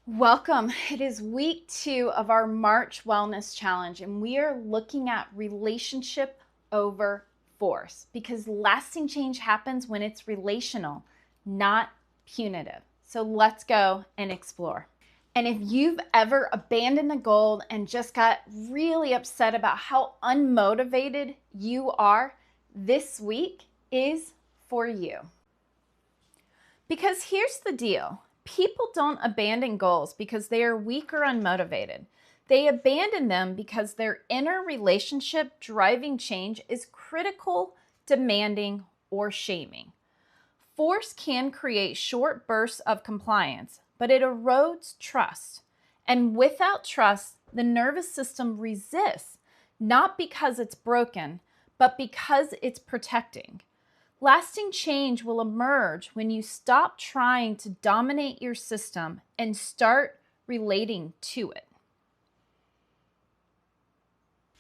Welcome. It is week 2 of our March Wellness Challenge, and we are looking at relationship over force because lasting change happens when it's relational, not punitive. So let's go and explore. And if you've ever abandoned a goal and just got really upset about how unmotivated you are, this week is for you. Because here's the deal. People don't abandon goals because they are weak or unmotivated. They abandon them because their inner relationship driving change is critical, demanding, or shaming. Force can create short bursts of compliance, but it erodes trust. And without trust, the nervous system resists, not because it's broken, but because it's protecting. Lasting change will emerge when you stop trying to dominate your system and start relating to it.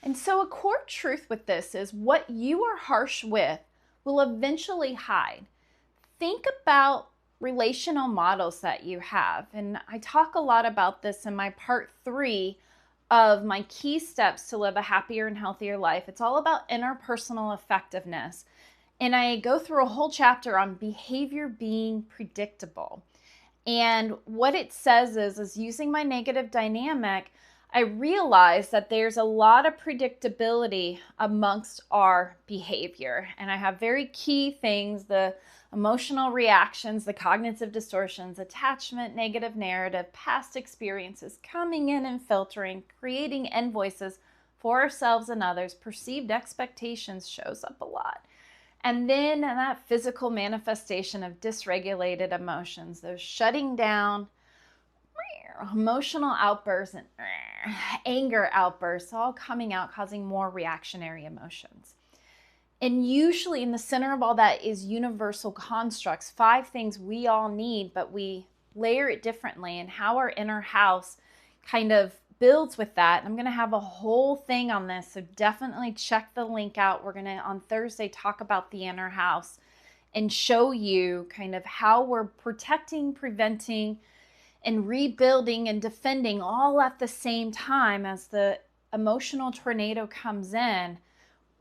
And so a core truth with this is what you are harsh with will eventually hide. Think about relational models that you have. And I talk a lot about this in my part 3 of my key steps to live a happier and healthier life. It's all about interpersonal effectiveness. And I go through a whole chapter on behavior being predictable. And what it says is using my negative dynamic, I realize that there's a lot of predictability amongst our behavior. And I have very key things, the emotional reactions, the cognitive distortions, attachment, negative narrative, past experiences coming in and filtering, creating end voices for ourselves and others. Perceived expectations shows up a lot. And then that physical manifestation of dysregulated emotions, those shutting down, emotional outbursts and anger outbursts, all coming out, causing more reactionary emotions. And usually in the center of all that is universal constructs, 5 things we all need, but we layer it differently, and how our inner house kind of builds with that. I'm going to have a whole thing on this, so definitely check the link out. We're going to, on Thursday, talk about the inner house and show you kind of how we're protecting, preventing, and rebuilding and defending all at the same time. As the emotional tornado comes in,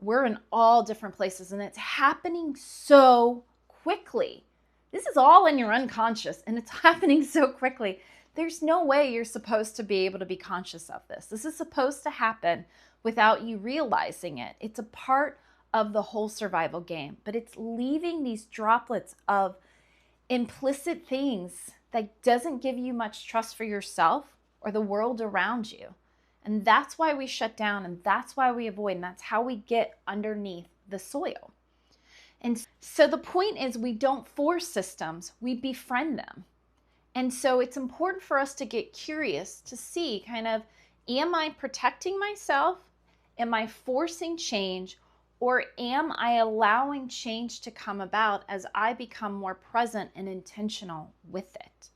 we're in all different places, and it's happening so quickly. This is all in your unconscious, and it's happening so quickly. There's no way you're supposed to be able to be conscious of this. This is supposed to happen without you realizing it. It's a part of the whole survival game, but it's leaving these droplets of implicit things that doesn't give you much trust for yourself or the world around you. And that's why we shut down, and that's why we avoid, and that's how we get underneath the soil. And so the point is, we don't force systems, we befriend them. And so it's important for us to get curious to see kind of, am I protecting myself? Am I forcing change? Or am I allowing change to come about as I become more present and intentional with it?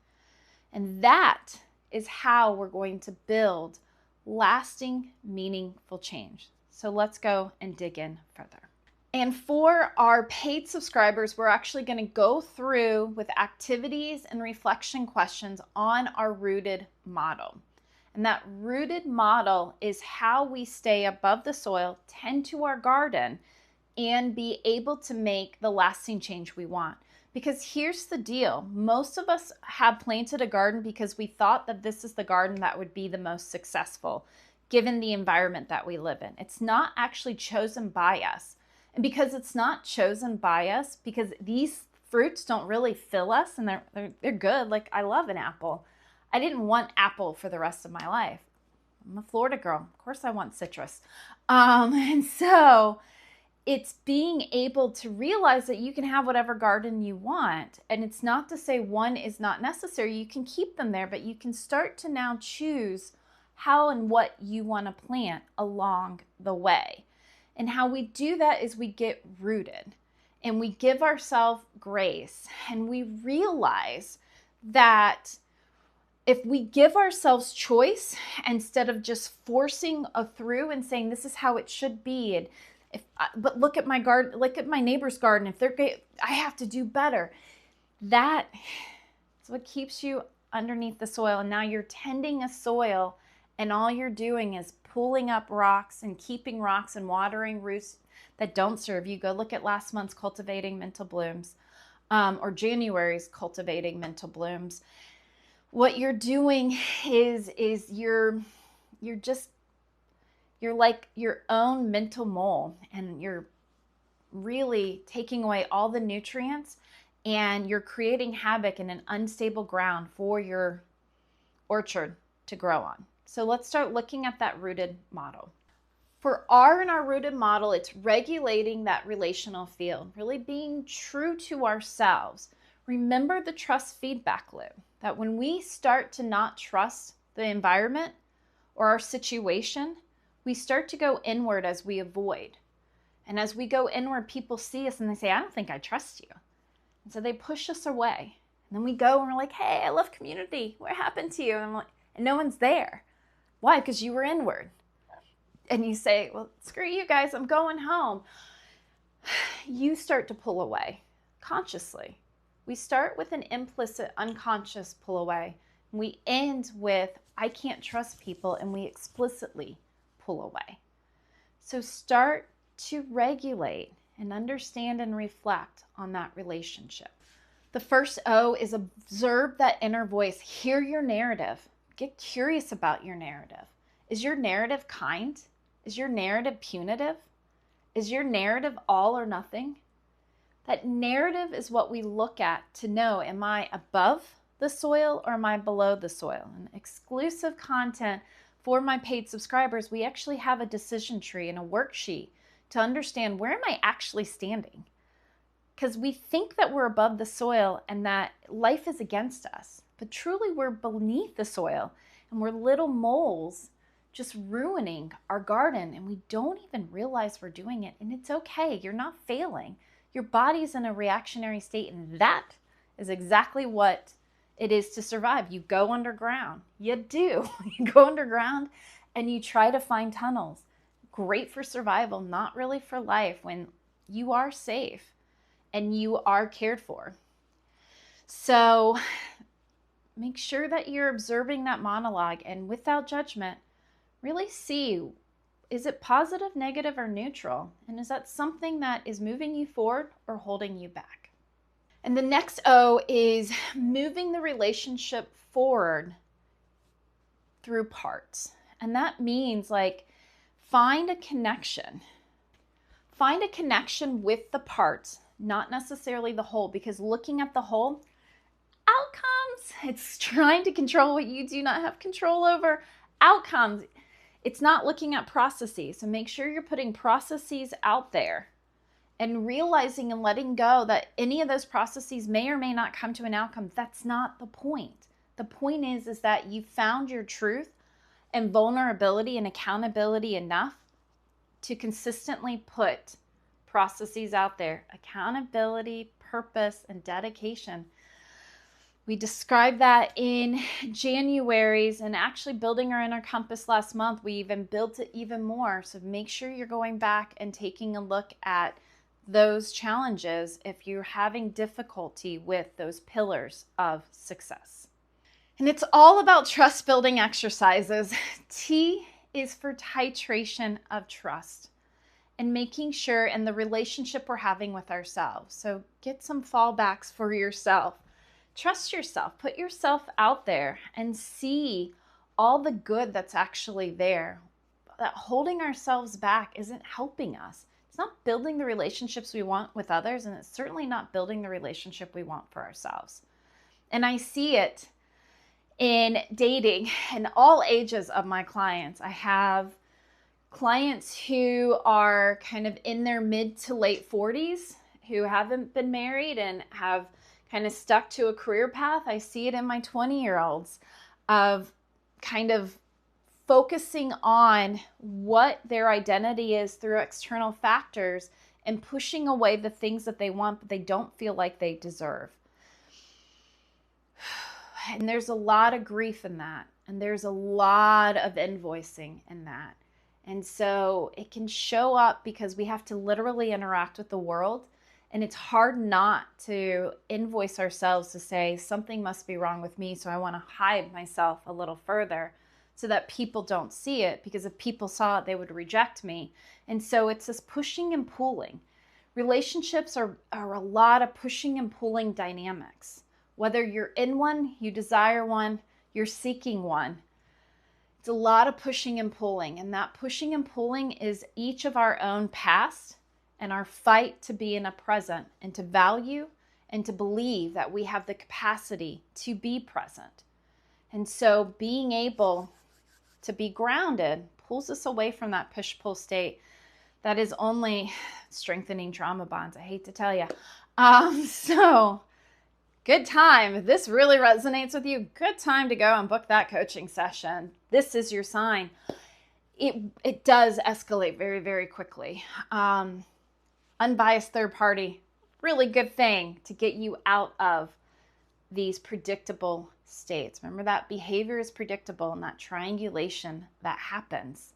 And that is how we're going to build lasting, meaningful change. So let's go and dig in further. And for our paid subscribers, we're actually going to go through with activities and reflection questions on our rooted model. And that rooted model is how we stay above the soil, tend to our garden, and be able to make the lasting change we want. Because here's the deal. Most of us have planted a garden because we thought that this is the garden that would be the most successful, given the environment that we live in. It's not actually chosen by us. And because it's not chosen by us, because these fruits don't really fill us, and they're good. Like, I love an apple. I didn't want apple for the rest of my life. I'm a Florida girl. Of course I want citrus. And so it's being able to realize that you can have whatever garden you want. And it's not to say one is not necessary. You can keep them there, but you can start to now choose how and what you want to plant along the way. And how we do that is we get rooted and we give ourselves grace, and we realize that if we give ourselves choice instead of just forcing through and saying this is how it should be, and but look at my garden, look at my neighbor's garden, if they're great, I have to do better. That is what keeps you underneath the soil, and now you're tending a soil, and all you're doing is pulling up rocks and keeping rocks and watering roots that don't serve you. Go look at last month's Cultivating Mental Blooms, or January's Cultivating Mental Blooms. What you're doing is you're like your own mental mole, and you're really taking away all the nutrients, and you're creating havoc in an unstable ground for your orchard to grow on. So let's start looking at that rooted model. For R in our rooted model, it's regulating that relational field, really being true to ourselves. Remember the trust feedback loop, that when we start to not trust the environment or our situation, we start to go inward as we avoid. And as we go inward, people see us and they say, I don't think I trust you. And so they push us away. And then we go and we're like, hey, I love community. What happened to you? And I'm like, and no one's there. Why? Because you were inward. And you say, well, screw you guys, I'm going home. You start to pull away consciously. We start with an implicit, unconscious pull away. We end with, I can't trust people, and we explicitly pull away. So start to regulate and understand and reflect on that relationship. The first O is observe that inner voice. Hear your narrative. Get curious about your narrative. Is your narrative kind? Is your narrative punitive? Is your narrative all or nothing? That narrative is what we look at to know, am I above the soil or am I below the soil? And exclusive content for my paid subscribers, we actually have a decision tree and a worksheet to understand, where am I actually standing? Because we think that we're above the soil and that life is against us, but truly we're beneath the soil, and we're little moles just ruining our garden, and we don't even realize we're doing it. And it's okay. You're not failing. Your body's in a reactionary state, and that is exactly what it is to survive. You go underground. You do. You go underground and you try to find tunnels. Great for survival, not really for life, when you are safe and you are cared for. So make sure that you're observing that monologue, and without judgment, really see, is it positive, negative, or neutral? And is that something that is moving you forward or holding you back? And the next O is moving the relationship forward through parts. And that means, like, find a connection. Find a connection with the parts, not necessarily the whole, because looking at the whole, outcomes, it's trying to control what you do not have control over. Outcomes, it's not looking at processes. So make sure you're putting processes out there and realizing and letting go that any of those processes may or may not come to an outcome. That's not the point. The point is that you found your truth and vulnerability and accountability enough to consistently put processes out there. Accountability, purpose, and dedication. We described that in January's, and actually building our inner compass last month, we even built it even more. So make sure you're going back and taking a look at those challenges if you're having difficulty with those pillars of success. And it's all about trust building exercises. T is for titration of trust and making sure in the relationship we're having with ourselves. So get some fallbacks for yourself. Trust yourself, put yourself out there and see all the good that's actually there. That holding ourselves back isn't helping us. It's not building the relationships we want with others, and it's certainly not building the relationship we want for ourselves. And I see it in dating in all ages of my clients. I have clients who are kind of in their mid to late 40s who haven't been married and have kind of stuck to a career path. I see it in my 20-year-olds of kind of focusing on what their identity is through external factors and pushing away the things that they want but they don't feel like they deserve. And there's a lot of grief in that. And there's a lot of invoicing in that. And so it can show up because we have to literally interact with the world And it's hard not to invoice ourselves to say something must be wrong with me, so I want to hide myself a little further so that people don't see it, because if people saw it, they would reject me. And so it's this pushing and pulling. Relationships are a lot of pushing and pulling dynamics. Whether you're in one, you desire one, you're seeking one, it's a lot of pushing and pulling. And that pushing and pulling is each of our own past and our fight to be in a present and to value and to believe that we have the capacity to be present. And so being able to be grounded pulls us away from that push-pull state that is only strengthening trauma bonds. I hate to tell you. So good time. If this really resonates with you, good time to go and book that coaching session. This is your sign. It does escalate very, very quickly. Unbiased third party, really good thing to get you out of these predictable states. Remember that behavior is predictable, and that triangulation that happens.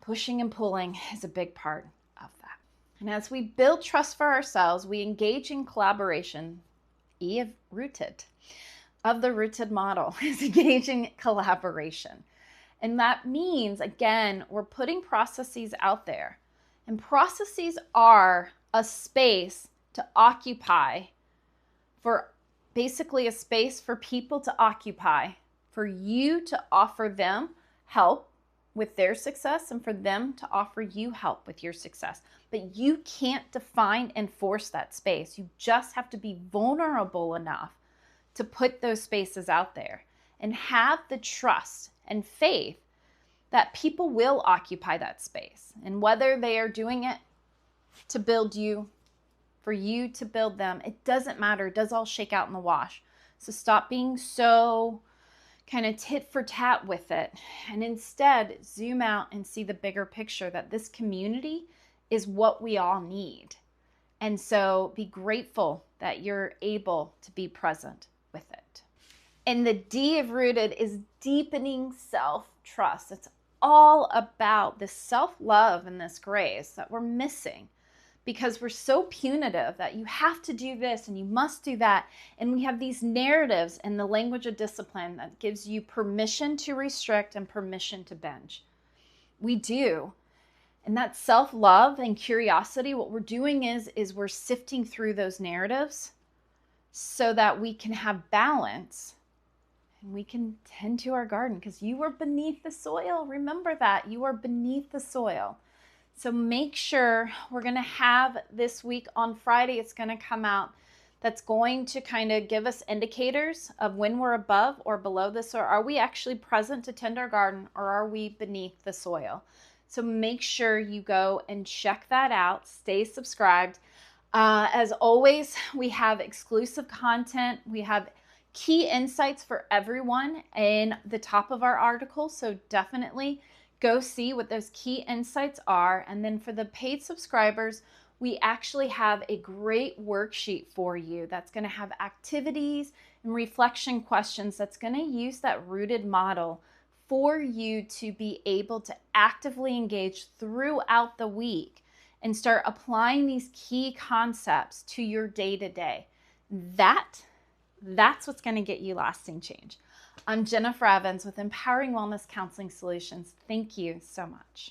Pushing and pulling is a big part of that. And as we build trust for ourselves, we engage in collaboration. E of rooted, of the rooted model is engaging collaboration. And that means, again, we're putting processes out there. And processes are a space to occupy, for basically a space for people to occupy, for you to offer them help with their success and for them to offer you help with your success. But you can't define and force that space. You just have to be vulnerable enough to put those spaces out there and have the trust and faith that people will occupy that space. And whether they are doing it to build you, for you to build them, it doesn't matter. It does all shake out in the wash. So stop being so kind of tit for tat with it, and instead zoom out and see the bigger picture, that this community is what we all need. And so be grateful that you're able to be present with it. And the D of rooted is deepening self-trust. It's all about this self-love and this grace that we're missing, because we're so punitive that you have to do this and you must do that. And we have these narratives in the language of discipline that gives you permission to restrict and permission to binge. We do. And that self-love and curiosity, what we're doing is we're sifting through those narratives so that we can have balance and we can tend to our garden, because you are beneath the soil. Remember that. You are beneath the soil. So make sure, we're going to have this week on Friday, it's going to come out, that's going to kind of give us indicators of when we're above or below this, or are we actually present to tend our garden, or are we beneath the soil? So make sure you go and check that out. Stay subscribed. As always, we have exclusive content. We have key insights for everyone in the top of our article. So definitely go see what those key insights are. And then for the paid subscribers, we actually have a great worksheet for you that's going to have activities and reflection questions that's going to use that rooted model for you to be able to actively engage throughout the week and start applying these key concepts to your day-to-day. That's what's going to get you lasting change. I'm Jennifer Evans with Empowering Wellness Counseling Solutions. Thank you so much.